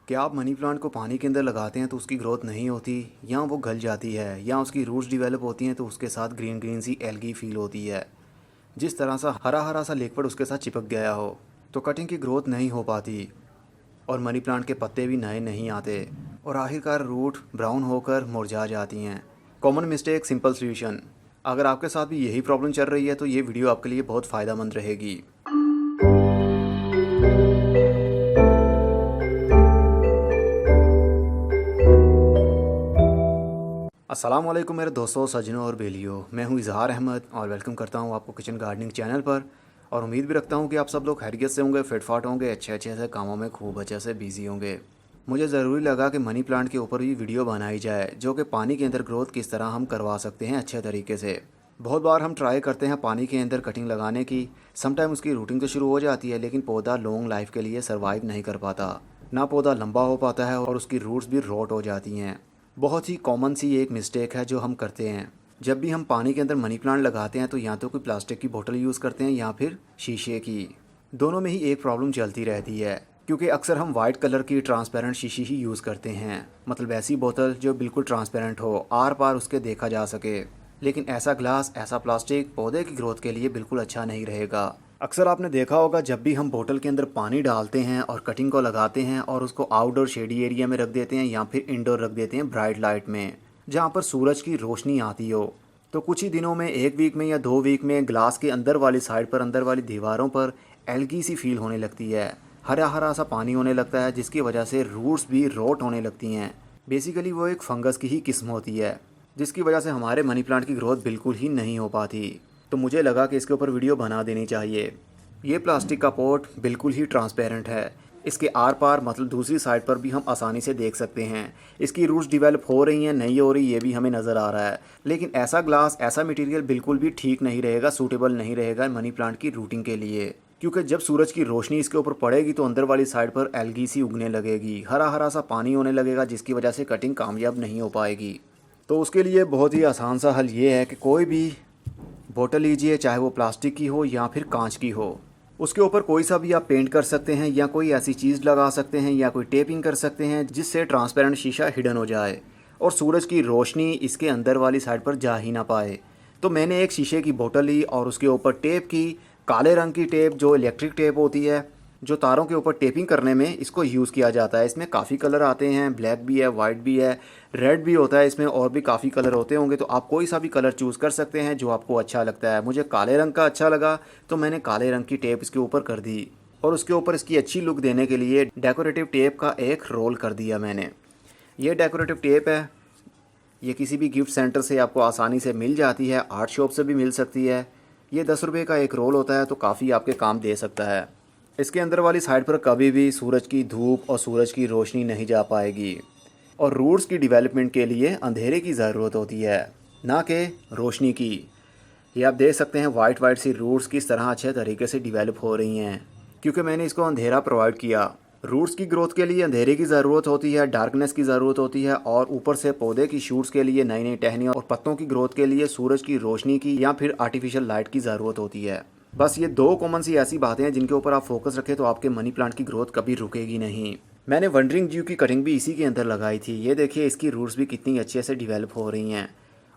क्या आप money plant को पानी के अंदर लगाते हैं तो उसकी ग्रोथ नहीं होती, या वो गल जाती है, या उसकी रूट्स डेवलप होती हैं तो उसके साथ ग्रीन ग्रीन सी एल्गी फील होती है, जिस तरह सा हरा हरा सा लिक्विड उसके साथ चिपक गया हो, तो कटिंग की ग्रोथ नहीं हो पाती और मनी प्लांट के पत्ते भी नए नहीं आते और आखिरकार रूट ब्राउन होकर मुरझा जाती हैं। Common mistake, simple solution. अगर आपके साथ भी यही प्रॉब्लम चल रही है तो ये वीडियो आपके लिए बहुत फ़ायदेमंद रहेगी। अस्सलाम वालेकुम मेरे दोस्तों, सज्जनों और बेलियों। मैं हूं इजहार अहमद और वेलकम करता हूं आपको किचन गार्डनिंग चैनल पर। और उम्मीद भी रखता हूं कि आप सब लोग खैरियत से होंगे, फिटफाट होंगे, अच्छे से कामों में खूब अच्छे से बिजी होंगे। मुझे ज़रूरी लगा कि मनी प्लांट के ऊपर भी वीडियो बनाई जाए, जो कि पानी के अंदर ग्रोथ किस तरह हम करवा सकते हैं अच्छे तरीके से। बहुत बार हम ट्राई करते हैं पानी के अंदर कटिंग लगाने की, समटाइम उसकी रूटिंग तो शुरू हो जाती है, लेकिन पौधा लॉन्ग लाइफ के लिए सर्वाइव नहीं कर पाता। ना पौधा लंबा हो पाता है और उसकी रूट्स भी रॉट हो जाती हैं। बहुत ही कॉमन सी एक मिस्टेक है जो हम करते हैं। जब भी हम पानी के अंदर मनी प्लांट लगाते हैं तो या तो कोई प्लास्टिक की बोतल यूज़ करते हैं या फिर शीशे की। दोनों में ही एक प्रॉब्लम चलती रहती है, क्योंकि अक्सर हम वाइट कलर की ट्रांसपेरेंट शीशी ही यूज़ करते हैं। मतलब ऐसी बोतल जो बिल्कुल ट्रांसपेरेंट हो, आर पार उसके देखा जा सके। लेकिन ऐसा ग्लास, ऐसा प्लास्टिक पौधे की ग्रोथ के लिए बिल्कुल अच्छा नहीं रहेगा। अक्सर आपने देखा होगा, जब भी हम बोतल के अंदर पानी डालते हैं और कटिंग को लगाते हैं और उसको आउटडोर शेडी एरिया में रख देते हैं या फिर इंडोर रख देते हैं ब्राइट लाइट में, जहाँ पर सूरज की रोशनी आती हो, तो कुछ ही दिनों में, एक वीक में या 2 वीक में, ग्लास के अंदर वाली साइड पर, अंदर वाली दीवारों पर एल्गी सी फील होने लगती है। हरा हरा सा पानी होने लगता है, जिसकी वजह से रूट्स भी रोट होने लगती हैं। बेसिकली वो एक फंगस की ही किस्म होती है, जिसकी वजह से हमारे मनी प्लांट की ग्रोथ बिल्कुल ही नहीं हो पाती। तो मुझे लगा कि इसके ऊपर वीडियो बना देनी चाहिए। ये प्लास्टिक का पॉट बिल्कुल ही ट्रांसपेरेंट है। इसके आर पार, मतलब दूसरी साइड पर भी हम आसानी से देख सकते हैं। इसकी रूट्स डेवलप हो रही हैं, नहीं हो रही, ये भी हमें नज़र आ रहा है। लेकिन ऐसा ग्लास, ऐसा मटेरियल बिल्कुल भी ठीक नहीं रहेगा, सूटेबल नहीं रहेगा मनी प्लांट की रूटिंग के लिए। क्योंकि जब सूरज की रोशनी इसके ऊपर पड़ेगी तो अंदर वाली साइड पर एल्गी सी उगने लगेगी, हरा हरा सा पानी होने लगेगा, जिसकी वजह से कटिंग कामयाब नहीं हो पाएगी। तो उसके लिए बहुत ही आसान सा हल ये है कि कोई भी बोतल लीजिए, चाहे वो प्लास्टिक की हो या फिर कांच की हो। उसके ऊपर कोई सा भी आप पेंट कर सकते हैं, या कोई ऐसी चीज़ लगा सकते हैं, या कोई टेपिंग कर सकते हैं जिससे ट्रांसपेरेंट शीशा हिडन हो जाए और सूरज की रोशनी इसके अंदर वाली साइड पर जा ही ना पाए। तो मैंने एक शीशे की बोतल ली और उसके ऊपर टेप की, काले रंग की टेप, जो इलेक्ट्रिक टेप होती है, जो तारों के ऊपर टेपिंग करने में इसको यूज़ किया जाता है। इसमें काफ़ी कलर आते हैं, ब्लैक भी है, वाइट भी है, रेड भी होता है इसमें, और भी काफ़ी कलर होते होंगे। तो आप कोई सा भी कलर चूज़ कर सकते हैं जो आपको अच्छा लगता है। मुझे काले रंग का अच्छा लगा तो मैंने काले रंग की टेप इसके ऊपर कर दी, और उसके ऊपर इसकी अच्छी लुक देने के लिए डेकोरेटिव टेप का एक रोल कर दिया मैंने। ये डेकोरेटिव टेप है, ये किसी भी गिफ्ट सेंटर से आपको आसानी से मिल जाती है, आर्ट शॉप से भी मिल सकती है। ये 10 रुपये का एक रोल होता है, तो काफ़ी आपके काम दे सकता है। इसके अंदर वाली साइड पर कभी भी सूरज की धूप और सूरज की रोशनी नहीं जा पाएगी, और रूट्स की डेवलपमेंट के लिए अंधेरे की ज़रूरत होती है, ना कि रोशनी की। ये आप देख सकते हैं वाइट वाइट सी रूट्स किस तरह अच्छे तरीके से डेवलप हो रही हैं, क्योंकि मैंने इसको अंधेरा प्रोवाइड किया। रूट्स की ग्रोथ के लिए अंधेरे की ज़रूरत होती है, डार्कनेस की ज़रूरत होती है, और ऊपर से पौधे की शूट्स के लिए नई नई टहनियों और पत्तों की ग्रोथ के लिए सूरज की रोशनी की या फिर आर्टिफिशियल लाइट की ज़रूरत होती है। बस ये 2 कॉमन सी ऐसी बातें हैं जिनके ऊपर आप फोकस रखें तो आपके मनी प्लांट की ग्रोथ कभी रुकेगी नहीं। मैंने वंडरिंग जीव की कटिंग भी इसी के अंदर लगाई थी। ये देखिए, इसकी रूट्स भी कितनी अच्छे से डेवलप हो रही हैं,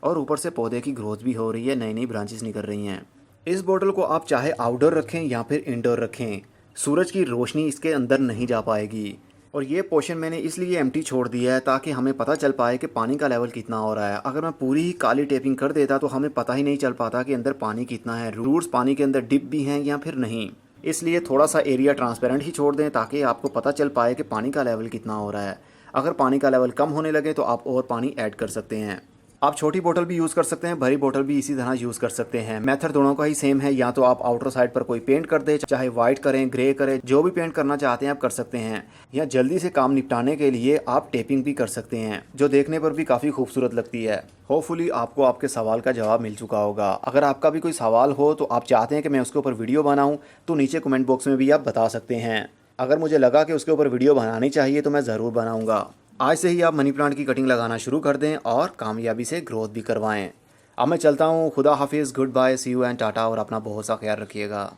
और ऊपर से पौधे की ग्रोथ भी हो रही है, नई नई ब्रांचेस निकल रही हैं। इस बोतल को आप चाहे आउटडोर रखें या फिर इंडोर रखें, सूरज की रोशनी इसके अंदर नहीं जा पाएगी। और ये पोर्शन मैंने इसलिए एम्प्टी छोड़ दिया है ताकि हमें पता चल पाए कि पानी का लेवल कितना हो रहा है। अगर मैं पूरी ही काली टेपिंग कर देता तो हमें पता ही नहीं चल पाता कि अंदर पानी कितना है, रूट्स पानी के अंदर डिप भी हैं या फिर नहीं। इसलिए थोड़ा सा एरिया ट्रांसपेरेंट ही छोड़ दें ताकि आपको पता चल पाए कि पानी का लेवल कितना हो रहा है। अगर पानी का लेवल कम होने लगे तो आप और पानी ऐड कर सकते हैं। आप छोटी बोतल भी यूज़ कर सकते हैं, बड़ी बोतल भी इसी तरह यूज़ कर सकते हैं। मेथड दोनों का ही सेम है। या तो आप आउटर साइड पर कोई पेंट कर दें, चाहे वाइट करें, ग्रे करें, जो भी पेंट करना चाहते हैं आप कर सकते हैं। या जल्दी से काम निपटाने के लिए आप टेपिंग भी कर सकते हैं, जो देखने पर भी काफ़ी खूबसूरत लगती है। होपफुली आपको आपके सवाल का जवाब मिल चुका होगा। अगर आपका भी कोई सवाल हो तो आप चाहते हैं कि मैं उसके ऊपर वीडियो बनाऊँ, तो नीचे कमेंट बॉक्स में भी आप बता सकते हैं। अगर मुझे लगा कि उसके ऊपर वीडियो बनानी चाहिए तो मैं ज़रूर बनाऊँगा। आज से ही आप मनी प्लांट की कटिंग लगाना शुरू कर दें और कामयाबी से ग्रोथ भी करवाएं। अब मैं चलता हूँ। खुदा हाफिज़, good bye, see you and टाटा, और अपना बहुत सा ख्याल रखिएगा।